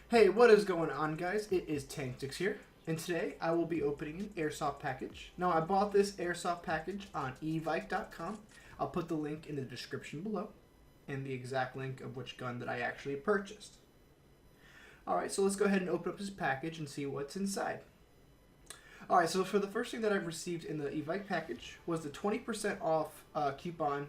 Hey, what is going on, guys? It is Tanctics here, and today I will be opening an airsoft package. Now, I bought this airsoft package on evike.com. I'll put the link in the description below, and the exact link of which gun that I actually purchased. Alright, so let's go ahead and open up this package and see what's inside. Alright, so for the first thing that I've received in the Evike package was the 20% off coupon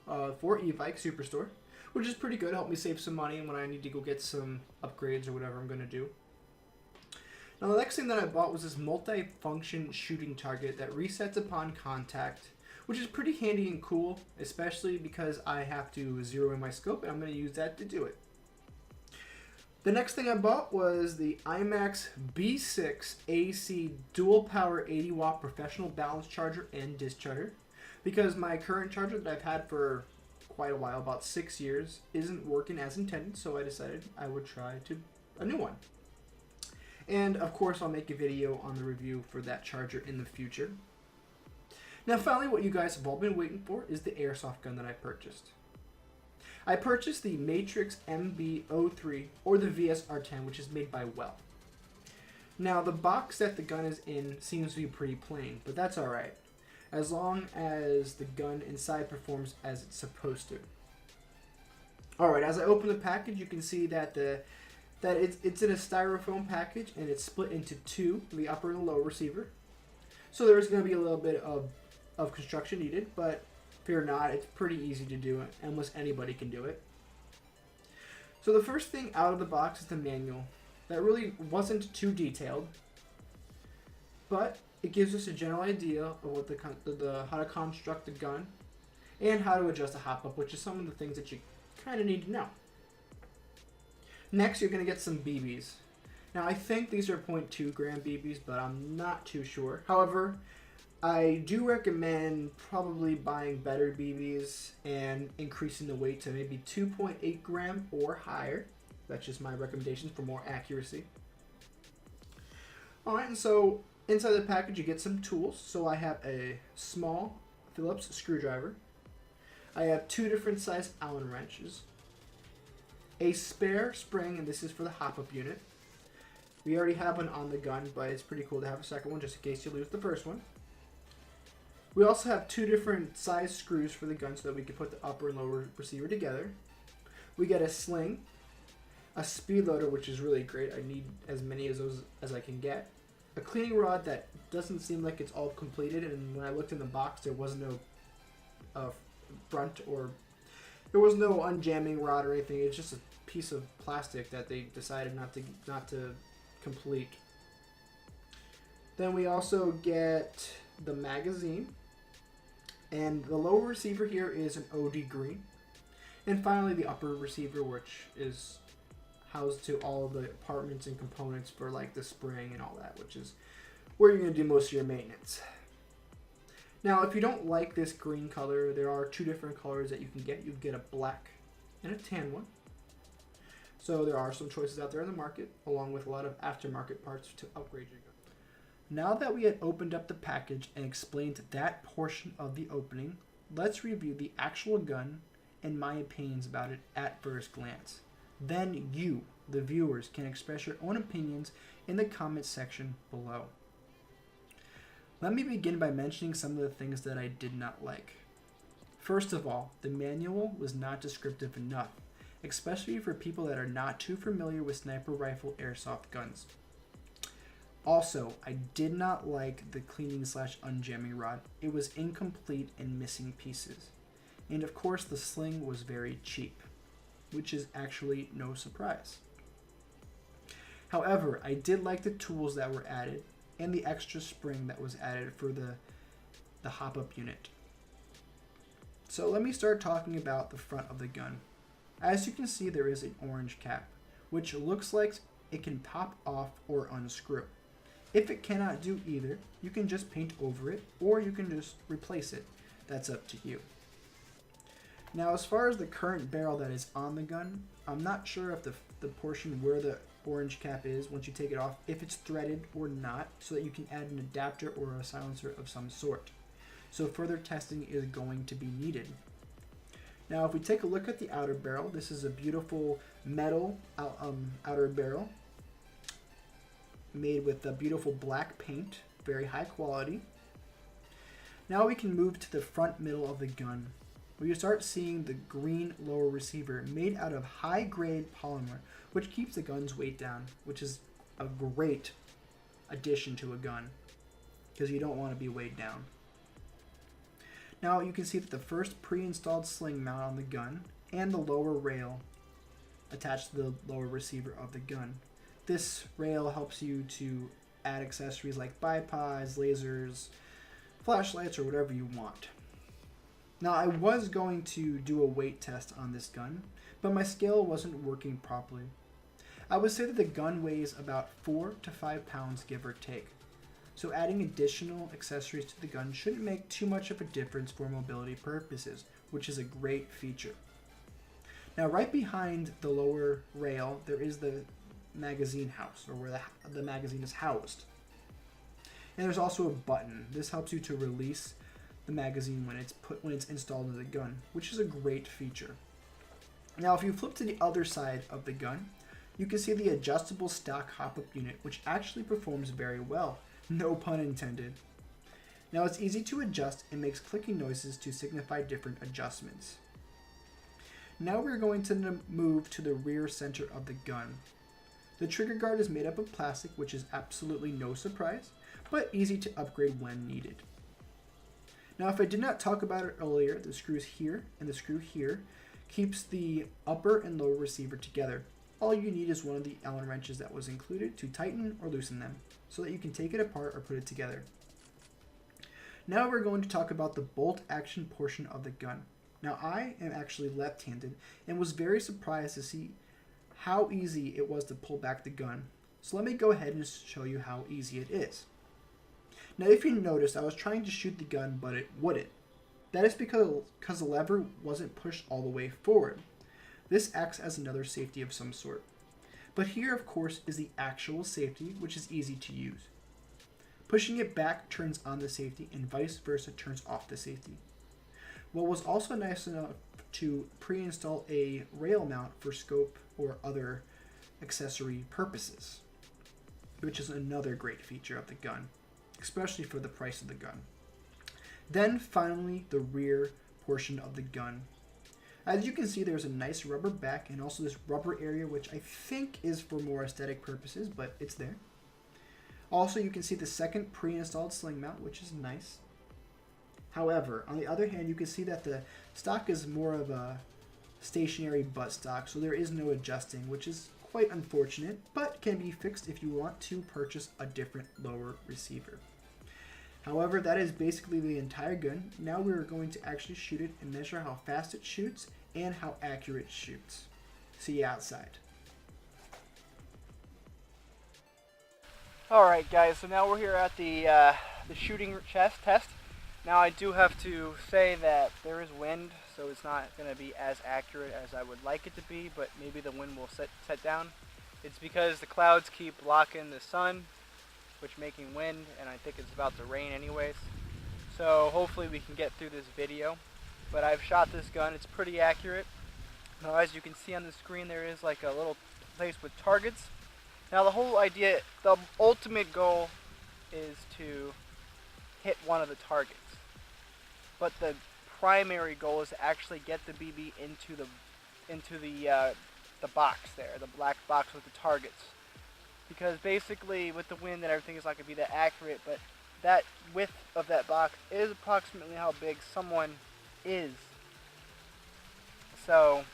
for Evike Superstore, which is pretty good. Helped me save some money when I need to go get some upgrades or whatever I'm going to do. Now, the next thing that I bought was this multifunction shooting target that resets upon contact, which is pretty handy and cool, especially because I have to zero in my scope, and I'm going to use that to do it. The next thing I bought was the Imax B6 AC dual power 80 watt professional balance charger and discharger, because my current charger that I've had for quite a while, about 6 years, isn't working as intended, so I decided I would try a new one. And of course I'll make a video on the review for that charger in the future. Now finally, what you guys have all been waiting for is the airsoft gun that I purchased. I purchased the Matrix MB03 or the VSR-10, which is made by Well. Now the box that the gun is in seems to be pretty plain, but that's alright, as long as the gun inside performs as it's supposed to. Alright, as I open the package, you can see that it's in a styrofoam package, and it's split into two, the upper and the lower receiver. So there's going to be a little bit of construction needed, but fear not, it's pretty easy to do it. Almost anybody can do it. So the first thing out of the box is the manual. That really wasn't too detailed, but it gives us a general idea of what how to construct the gun and how to adjust the hop-up, which is some of the things that you kind of need to know. Next, you're going to get some BBs. Now, I think these are 0.2 gram BBs, but I'm not too sure. However, I do recommend probably buying better BBs and increasing the weight to maybe 2.8 gram or higher. That's just my recommendation for more accuracy. Alright, and so inside the package you get some tools. So I have a small Phillips screwdriver. I have two different size Allen wrenches. A spare spring, and this is for the hop-up unit. We already have one on the gun, but it's pretty cool to have a second one just in case you lose the first one. We also have two different size screws for the gun so that we can put the upper and lower receiver together. We get a sling, a speed loader, which is really great. I need as many of those as I can get. A cleaning rod that doesn't seem like it's all completed, and when I looked in the box, there was no front, or there was no unjamming rod or anything. It's just a piece of plastic that they decided not to complete. Then we also get the magazine, and the lower receiver here is an OD green, and finally the upper receiver, which is housed to all of the compartments and components for like the spring and all that, which is where you're going to do most of your maintenance. Now, if you don't like this green color, there are two different colors that you can get. You can get a black and a tan one. So there are some choices out there in the market, along with a lot of aftermarket parts to upgrade your gun. Now that we had opened up the package and explained that portion of the opening, let's review the actual gun and my opinions about it at first glance. Then you, the viewers, can express your own opinions in the comments section below. Let me begin by mentioning some of the things that I did not like. First of all, the manual was not descriptive enough, especially for people that are not too familiar with sniper rifle airsoft guns. Also, I did not like the cleaning / unjamming rod. It was incomplete and missing pieces. And of course, the sling was very cheap, which is actually no surprise. However, I did like the tools that were added and the extra spring that was added for the hop-up unit. So let me start talking about the front of the gun. As you can see, there is an orange cap, which looks like it can pop off or unscrew. If it cannot do either, you can just paint over it, or you can just replace it. That's up to you. Now, as far as the current barrel that is on the gun, I'm not sure if the portion where the orange cap is, once you take it off, if it's threaded or not, so that you can add an adapter or a silencer of some sort. So further testing is going to be needed. Now, if we take a look at the outer barrel, this is a beautiful metal outer barrel made with a beautiful black paint, very high quality. Now we can move to the front middle of the gun, where you start seeing the green lower receiver made out of high-grade polymer, which keeps the gun's weight down, which is a great addition to a gun, because you don't want to be weighed down. Now you can see that the first pre-installed sling mount on the gun and the lower rail attached to the lower receiver of the gun. This rail helps you to add accessories like bipods, lasers, flashlights, or whatever you want. Now I was going to do a weight test on this gun, but my scale wasn't working properly. I would say that the gun weighs about 4 to 5 pounds, give or take. So adding additional accessories to the gun shouldn't make too much of a difference for mobility purposes, which is a great feature. Now right behind the lower rail, there is the magazine house, or where the magazine is housed. And there's also a button. This helps you to release the magazine when it's installed in the gun, which is a great feature. Now if you flip to the other side of the gun, you can see the adjustable stock hop-up unit, which actually performs very well. No pun intended. Now it's easy to adjust and makes clicking noises to signify different adjustments. Now we're going to move to the rear center of the gun. The trigger guard is made up of plastic, which is absolutely no surprise, but easy to upgrade when needed. Now if I did not talk about it earlier, the screws here and the screw here keeps the upper and lower receiver together. All you need is one of the Allen wrenches that was included to tighten or loosen them, so that you can take it apart or put it together. Now we're going to talk about the bolt action portion of the gun. Now I am actually left-handed and was very surprised to see how easy it was to pull back the gun. So let me go ahead and show you how easy it is. Now if you notice, I was trying to shoot the gun, but it wouldn't. That is because the lever wasn't pushed all the way forward. This acts as another safety of some sort. But here, of course, is the actual safety, which is easy to use. Pushing it back turns on the safety, and vice versa turns off the safety. What was also nice enough to pre-install a rail mount for scope or other accessory purposes, which is another great feature of the gun, especially for the price of the gun. Then finally, the rear portion of the gun. As you can see, there's a nice rubber back and also this rubber area, which I think is for more aesthetic purposes, but it's there. Also, you can see the second pre-installed sling mount, which is nice. However, on the other hand, you can see that the stock is more of a stationary butt stock, so there is no adjusting, which is quite unfortunate, but can be fixed if you want to purchase a different lower receiver. However, that is basically the entire gun. Now we're going to actually shoot it and measure how fast it shoots and how accurate it shoots. See you outside. Alright guys, so now we're here at the shooting test. Now I do have to say that there is wind, so it's not going to be as accurate as I would like it to be, but maybe the wind will set down. It's because the clouds keep blocking the sun, which making wind, and I think it's about to rain anyways. So hopefully we can get through this video. But I've shot this gun, it's pretty accurate. Now as you can see on the screen, there is like a little place with targets. Now the whole idea, the ultimate goal is to hit one of the targets. But the primary goal is to actually get the BB into the box there, the black box with the targets. Because basically with the wind and everything, it's not going to be that accurate, but that width of that box is approximately how big someone is. So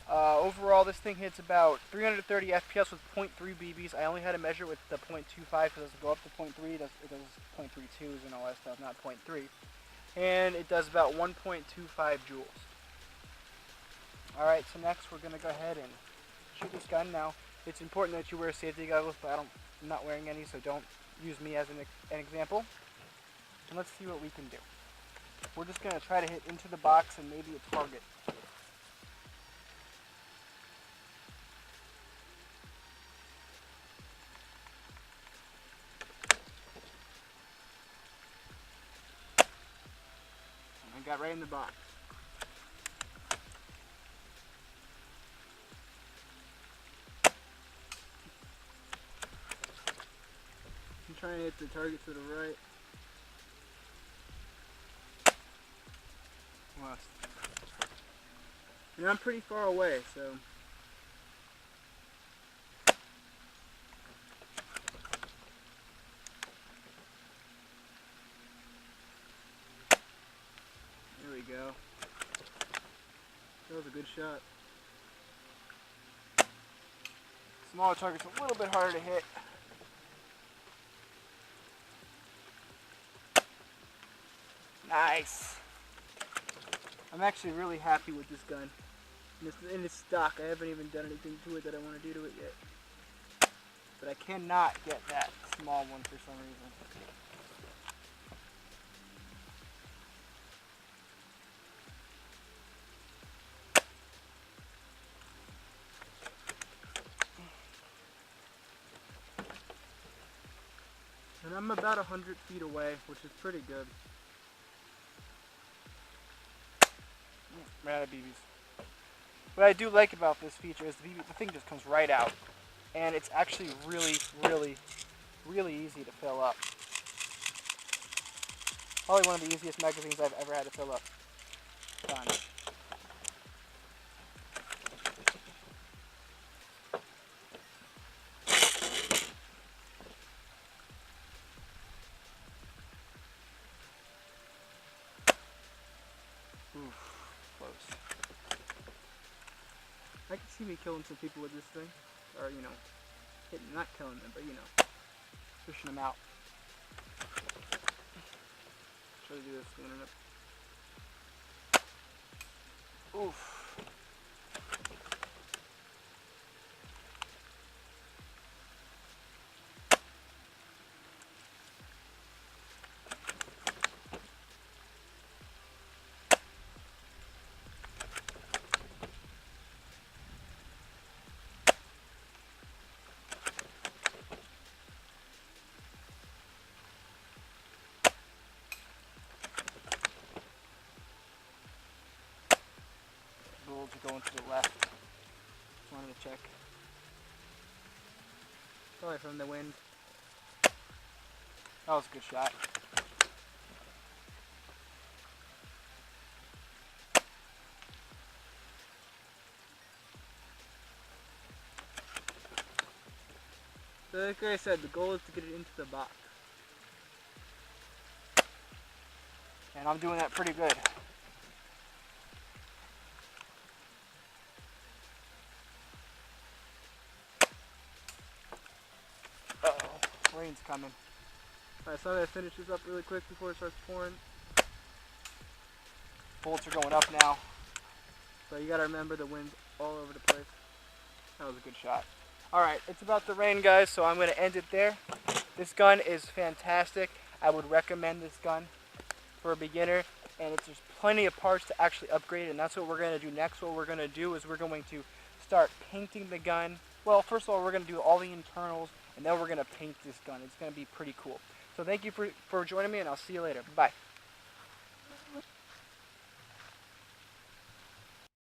overall this thing hits about 330 FPS with 0.3 BBs. I only had to measure with the 0.25 because it doesn't go up to 0.3, it does 0.32s and all that stuff, not 0.3. And it does about 1.25 joules. Alright, so next we're going to go ahead and shoot this gun. Now it's important that you wear safety goggles, but I'm not wearing any, so don't use me as an example. And let's see what we can do. We're just going to try to hit into the box and maybe a target. And I got right in the box. trying to hit the target to the right. Lost. And I'm pretty far away, so. There we go. That was a good shot. Smaller target's a little bit harder to hit. Nice. I'm actually really happy with this gun. And it's stock. I haven't even done anything to it that I want to do to it yet. But I cannot get that small one for some reason. And I'm about 100 feet away, which is pretty good. Ran out of BBs. What I do like about this feature is the thing just comes right out. And it's actually really, really, really easy to fill up. Probably one of the easiest magazines I've ever had to fill up. Done. Oof, close. I can see me killing some people with this thing. Or, you know, not killing them, but, you know, pushing them out. Try to do this standing up. Oof. Bullets are going to the left. Just wanted to check. Probably from the wind. That was a good shot. So like I said, the goal is to get it into the box. And I'm doing that pretty good. Uh-oh, rain's coming. Alright, so I'm going to finish this up really quick before it starts pouring. Bolts are going up now. So you got to remember the wind's all over the place. That was a good shot. Alright, it's about to rain, guys, so I'm going to end it there. This gun is fantastic. I would recommend this gun for a beginner. And there's plenty of parts to actually upgrade it, and that's what we're going to do next. What we're going to do is we're going to start painting the gun. Well, first of all, we're going to do all the internals, and then we're going to paint this gun. It's going to be pretty cool. So thank you for joining me, and I'll see you later. Bye.